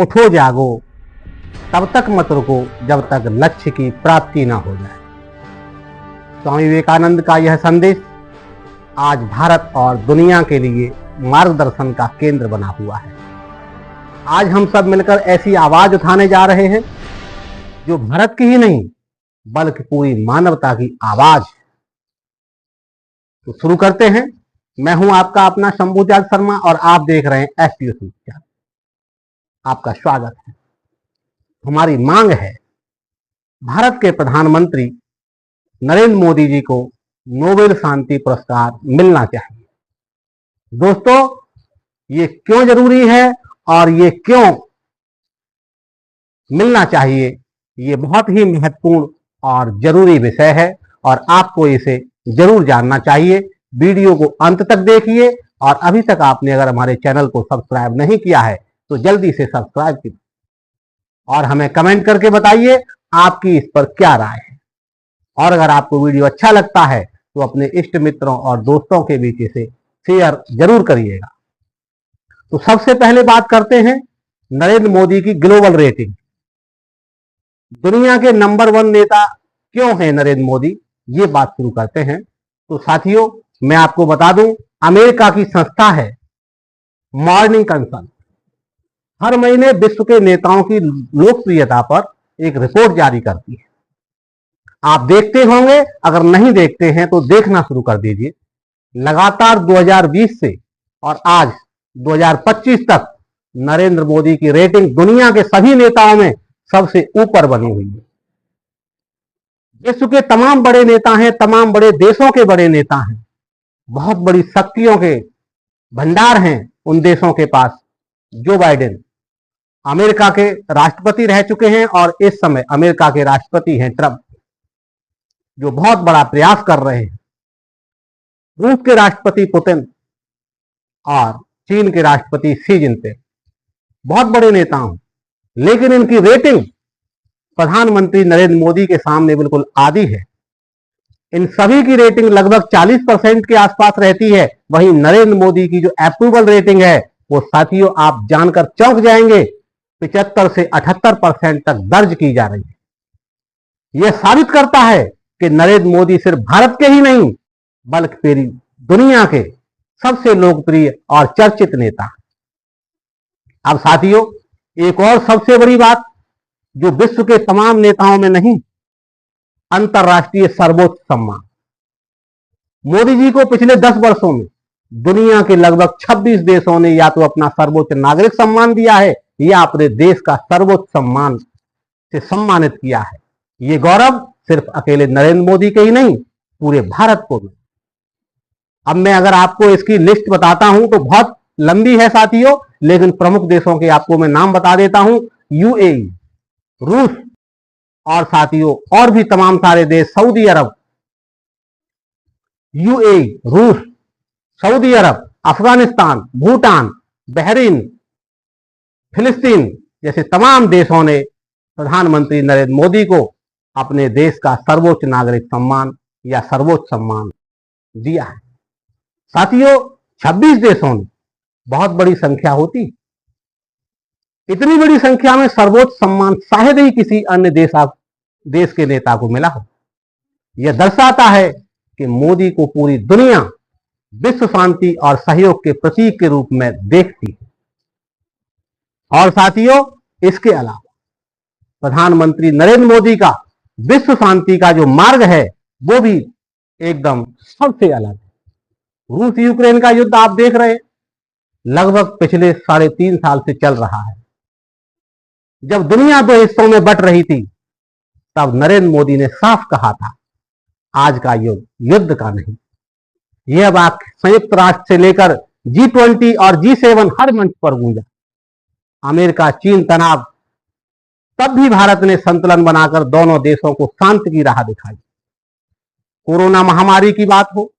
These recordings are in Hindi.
उठो जागो, तब तक मत रुको जब तक लक्ष्य की प्राप्ति ना हो जाए। स्वामी विवेकानंद का यह संदेश आज भारत और दुनिया के लिए मार्गदर्शन का केंद्र बना हुआ है। आज हम सब मिलकर ऐसी आवाज उठाने जा रहे हैं जो भारत की ही नहीं बल्कि पूरी मानवता की आवाज है। तो शुरू करते हैं। मैं हूं आपका अपना शंभुजाल शर्मा और आप देख रहे हैं एसटीओ चैनल। आपका स्वागत है। हमारी मांग है भारत के प्रधानमंत्री नरेंद्र मोदी जी को नोबेल शांति पुरस्कार मिलना चाहिए। दोस्तों, ये क्यों जरूरी है और ये क्यों मिलना चाहिए, ये बहुत ही महत्वपूर्ण और जरूरी विषय है और आपको इसे जरूर जानना चाहिए। वीडियो को अंत तक देखिए और अभी तक आपने अगर हमारे चैनल को सब्सक्राइब नहीं किया है तो जल्दी से सब्सक्राइब कीजिए और हमें कमेंट करके बताइए आपकी इस पर क्या राय है। और अगर आपको वीडियो अच्छा लगता है तो अपने इष्ट मित्रों और दोस्तों के बीच इसे शेयर जरूर करिएगा। तो सबसे पहले बात करते हैं नरेंद्र मोदी की ग्लोबल रेटिंग। दुनिया के नंबर 1 नेता क्यों हैं नरेंद्र मोदी, ये बात शुरू करते हैं। तो साथियों, मैं आपको बता दूं, अमेरिका की संस्था है मॉर्निंग कंसल्ट हर महीने विश्व के नेताओं की लोकप्रियता पर एक रिपोर्ट जारी करती है। आप देखते होंगे, अगर नहीं देखते हैं तो देखना शुरू कर दीजिए। लगातार 2020 से और आज 2025 तक नरेंद्र मोदी की रेटिंग दुनिया के सभी नेताओं में सबसे ऊपर बनी हुई है। विश्व के तमाम बड़े नेता हैं, तमाम बड़े देशों के बड़े नेता हैं, बहुत बड़ी शक्तियों के भंडार हैं उन देशों के पास। जो बाइडेन अमेरिका के राष्ट्रपति रह चुके हैं और इस समय अमेरिका के राष्ट्रपति हैं ट्रंप, जो बहुत बड़ा प्रयास कर रहे हैं। रूस के राष्ट्रपति पुतिन और चीन के राष्ट्रपति शी जिनपिंग बहुत बड़े नेता हैं, लेकिन इनकी रेटिंग प्रधानमंत्री नरेंद्र मोदी के सामने बिल्कुल आधी है। इन सभी की रेटिंग लगभग 40% के आसपास रहती है। वहीं नरेंद्र मोदी की जो अप्रूवल रेटिंग है वो साथियों आप जानकर चौंक जाएंगे, 75 से 78% तक दर्ज की जा रही है। यह साबित करता है कि नरेंद्र मोदी सिर्फ भारत के ही नहीं बल्कि पूरी दुनिया के सबसे लोकप्रिय और चर्चित नेता। अब साथियों, एक और सबसे बड़ी बात जो विश्व के तमाम नेताओं में नहीं, अंतर्राष्ट्रीय सर्वोच्च सम्मान। मोदी जी को पिछले 10 वर्षों में दुनिया के लगभग 26 देशों ने या तो अपना सर्वोच्च नागरिक सम्मान दिया है या अपने देश का सर्वोच्च सम्मान से सम्मानित किया है। ये गौरव सिर्फ अकेले नरेंद्र मोदी के ही नहीं, पूरे भारत को मिला। अब मैं अगर आपको इसकी लिस्ट बताता हूं तो बहुत लंबी है साथियों, लेकिन प्रमुख देशों के आपको मैं नाम बता देता हूं। यूएई, रूस और साथियों और भी तमाम सारे देश, सऊदी अरब, यूएई, रूस, सऊदी अरब, अफगानिस्तान, भूटान, बहरीन, फिलिस्तीन जैसे तमाम देशों ने प्रधानमंत्री नरेंद्र मोदी को अपने देश का सर्वोच्च नागरिक सम्मान या सर्वोच्च सम्मान दिया है। साथियों, 26 देशों ने, बहुत बड़ी संख्या होती, इतनी बड़ी संख्या में सर्वोच्च सम्मान शायद ही किसी अन्य देश के नेता को मिला हो। यह दर्शाता है कि मोदी को पूरी दुनिया विश्व शांति और सहयोग के प्रतीक के रूप में देखती है। और साथियों, इसके अलावा प्रधानमंत्री नरेंद्र मोदी का विश्व शांति का जो मार्ग है वो भी एकदम सबसे अलग है। रूस यूक्रेन का युद्ध आप देख रहे हैं, लगभग पिछले 3.5 साल से चल रहा है। जब दुनिया 2 हिस्सों में बट रही थी तब नरेंद्र मोदी ने साफ कहा था, आज का युद्ध युद्ध का नहीं। यह बात संयुक्त राष्ट्र से लेकर G20 और G7 हर मंच पर गूंजा। अमेरिका चीन तनाव, तब भी भारत ने संतुलन बनाकर दोनों देशों को शांति की राह दिखाई। कोरोना महामारी की बात हो,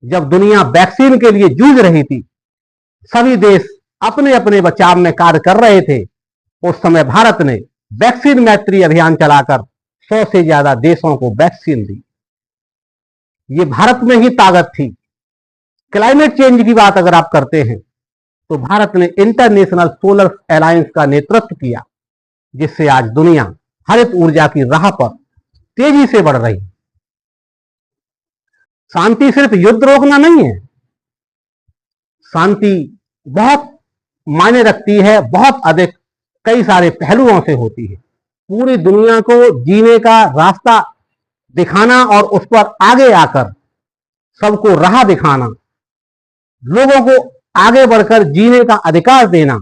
जब दुनिया वैक्सीन के लिए जूझ रही थी, सभी देश अपने अपने बचाव में कार्य कर रहे थे। उस समय भारत ने वैक्सीन मैत्री अभियान चलाकर 100 से ज्यादा देशों को वैक्सीन दी। ये भारत में ही ताकत थी। क्लाइमेट चेंज की बात अगर आप करते हैं तो भारत ने इंटरनेशनल सोलर अलायंस का नेतृत्व किया, जिससे आज दुनिया हरित ऊर्जा की राह पर तेजी से बढ़ रही है। शांति सिर्फ युद्ध रोकना नहीं है, शांति बहुत मायने रखती है, बहुत अधिक कई सारे पहलुओं से होती है। पूरी दुनिया को जीने का रास्ता दिखाना और उस पर आगे आकर सबको राह दिखाना, लोगों को आगे बढ़कर जीने का अधिकार देना,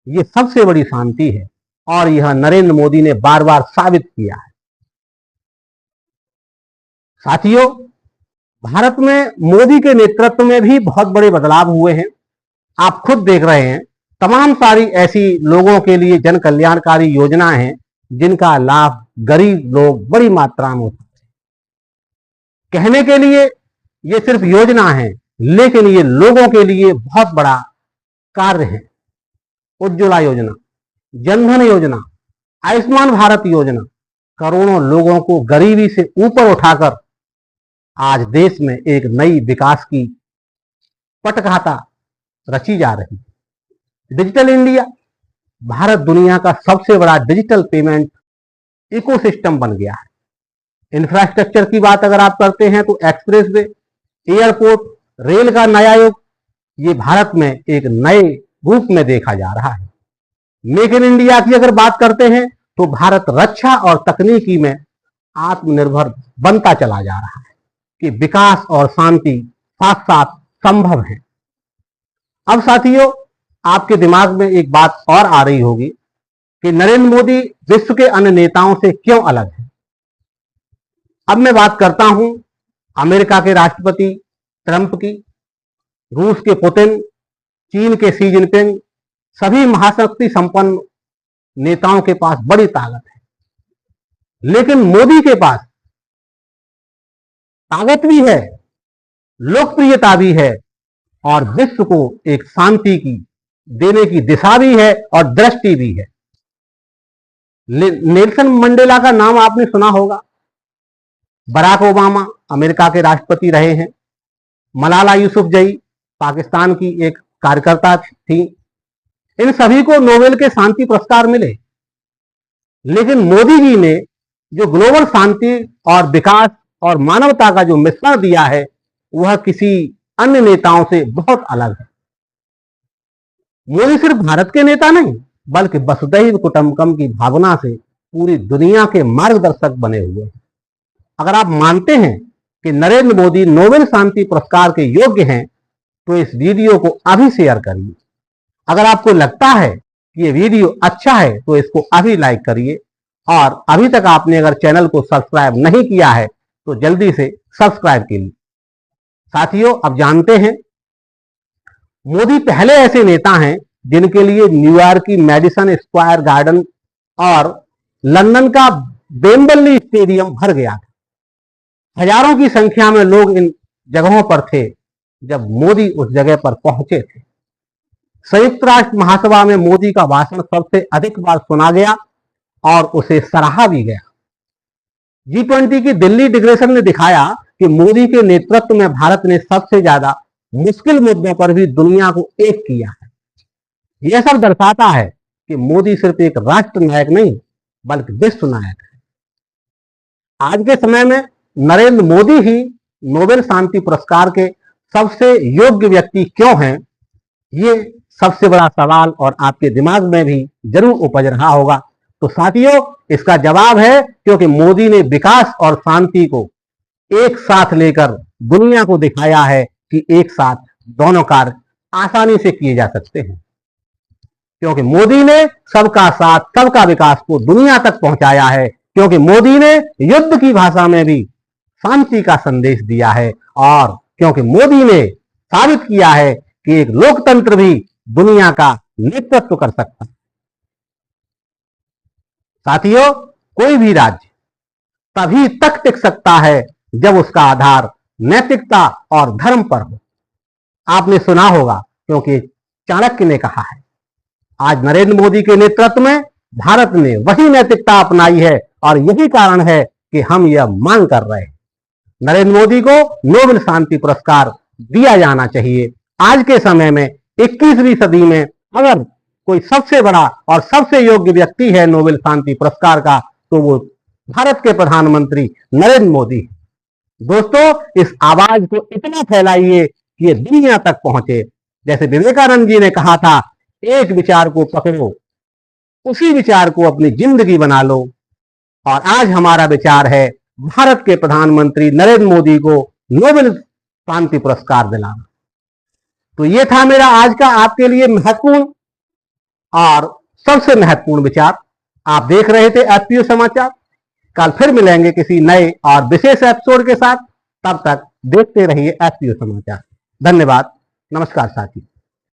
ये सबसे बड़ी शांति है और यह नरेंद्र मोदी ने बार बार साबित किया है। साथियों, भारत में मोदी के नेतृत्व में भी बहुत बड़े बदलाव हुए हैं। आप खुद देख रहे हैं, तमाम सारी ऐसी लोगों के लिए जन कल्याणकारी योजनाएं हैं जिनका लाभ गरीब लोग बड़ी मात्रा में उठाते हैं। कहने के लिए ये सिर्फ योजना है, लेकिन ये लोगों के लिए बहुत बड़ा कार्य है। उज्ज्वला योजना, जनधन योजना, आयुष्मान भारत योजना करोड़ों लोगों को गरीबी से ऊपर उठाकर आज देश में एक नई विकास की पटकथा रची जा रही है। डिजिटल इंडिया, भारत दुनिया का सबसे बड़ा डिजिटल पेमेंट इकोसिस्टम बन गया है। इंफ्रास्ट्रक्चर की बात अगर आप करते हैं तो एक्सप्रेसवे, एयरपोर्ट, रेल का नया युग, ये भारत में एक नए रूप में देखा जा रहा है। मेक इन इंडिया की अगर बात करते हैं तो भारत रक्षा और तकनीकी में आत्मनिर्भर बनता चला जा रहा है कि विकास और शांति साथ साथ संभव है। अब साथियों, आपके दिमाग में एक बात और आ रही होगी कि नरेंद्र मोदी विश्व के अन्य नेताओं से क्यों अलग है। अब मैं बात करता हूं अमेरिका के राष्ट्रपति ट्रंप की, रूस के पुतिन, चीन के शी जिनपिंग, सभी महाशक्ति संपन्न नेताओं के पास बड़ी ताकत है, लेकिन मोदी के पास ताकत भी है, लोकप्रियता भी है और विश्व को एक शांति की देने की दिशा भी है और दृष्टि भी है। नेल्सन मंडेला का नाम आपने सुना होगा। बराक ओबामा अमेरिका के राष्ट्रपति रहे हैं। मलाला यूसुफजई पाकिस्तान की एक कार्यकर्ता थी। इन सभी को नोबेल के शांति पुरस्कार मिले, लेकिन मोदी जी ने जो ग्लोबल शांति और विकास और मानवता का जो मिश्रण दिया है वह किसी अन्य नेताओं से बहुत अलग है। मोदी सिर्फ भारत के नेता नहीं, बल्कि वसुधैव कुटुंबकम की भावना से पूरी दुनिया के मार्गदर्शक बने हुए हैं। अगर आप मानते हैं कि नरेंद्र मोदी नोबेल शांति पुरस्कार के योग्य हैं, तो इस वीडियो को अभी शेयर करिए। अगर आपको लगता है कि ये वीडियो अच्छा है तो इसको अभी लाइक करिए, और अभी तक आपने अगर चैनल को सब्सक्राइब नहीं किया है तो जल्दी से सब्सक्राइब कीजिए। साथियों, अब जानते हैं मोदी पहले ऐसे नेता हैं जिनके लिए न्यूयॉर्क की मैडिसन स्क्वायर गार्डन और लंदन का वेम्बली स्टेडियम भर गया था। हजारों की संख्या में लोग इन जगहों पर थे जब मोदी उस जगह पर पहुंचे थे। संयुक्त राष्ट्र महासभा में मोदी का भाषण सबसे अधिक बार सुना गया और उसे सराहा भी गया। G20 की दिल्ली डिक्लेरेशन ने दिखाया कि मोदी के नेतृत्व में भारत ने सबसे ज्यादा मुश्किल मुद्दों पर भी दुनिया को एक किया है। यह सब दर्शाता है कि मोदी सिर्फ एक राष्ट्र नायक नहीं, बल्कि विश्व नायक है। आज के समय में नरेंद्र मोदी ही नोबेल शांति पुरस्कार के सबसे योग्य व्यक्ति क्यों हैं, ये सबसे बड़ा सवाल और आपके दिमाग में भी जरूर उपज रहा होगा। तो साथियों, इसका जवाब है क्योंकि मोदी ने विकास और शांति को एक साथ लेकर दुनिया को दिखाया है कि एक साथ दोनों कार्य आसानी से किए जा सकते हैं। क्योंकि मोदी ने सबका साथ सबका विकास को दुनिया तक पहुंचाया है, क्योंकि मोदी ने युद्ध की भाषा में भी शांति का संदेश दिया है, और क्योंकि मोदी ने साबित किया है कि एक लोकतंत्र भी दुनिया का नेतृत्व कर सकता है। साथियों, कोई भी राज्य तभी तक टिक सकता है जब उसका आधार नैतिकता और धर्म पर हो। आपने सुना होगा, क्योंकि चाणक्य ने कहा है। आज नरेंद्र मोदी के नेतृत्व में भारत ने वही नैतिकता अपनाई है और यही कारण है कि हम यह मांग कर रहे हैं नरेंद्र मोदी को नोबेल शांति पुरस्कार दिया जाना चाहिए। आज के समय में 21वीं सदी में अगर कोई सबसे बड़ा और सबसे योग्य व्यक्ति है नोबेल शांति पुरस्कार का, तो वो भारत के प्रधानमंत्री नरेंद्र मोदी। दोस्तों, इस आवाज को इतना फैलाइए कि ये दुनिया तक पहुंचे। जैसे विवेकानंद जी ने कहा था, एक विचार को पकड़ो, उसी विचार को अपनी जिंदगी बना लो। और आज हमारा विचार है भारत के प्रधानमंत्री नरेंद्र मोदी को नोबेल शांति पुरस्कार दिलाना। तो ये था मेरा आज का आपके लिए महत्वपूर्ण और सबसे महत्वपूर्ण विचार। आप देख रहे थे एफपीओ समाचार। कल फिर मिलेंगे किसी नए और विशेष एपिसोड के साथ। तब तक देखते रहिए एफपीओ समाचार। धन्यवाद। नमस्कार साथी।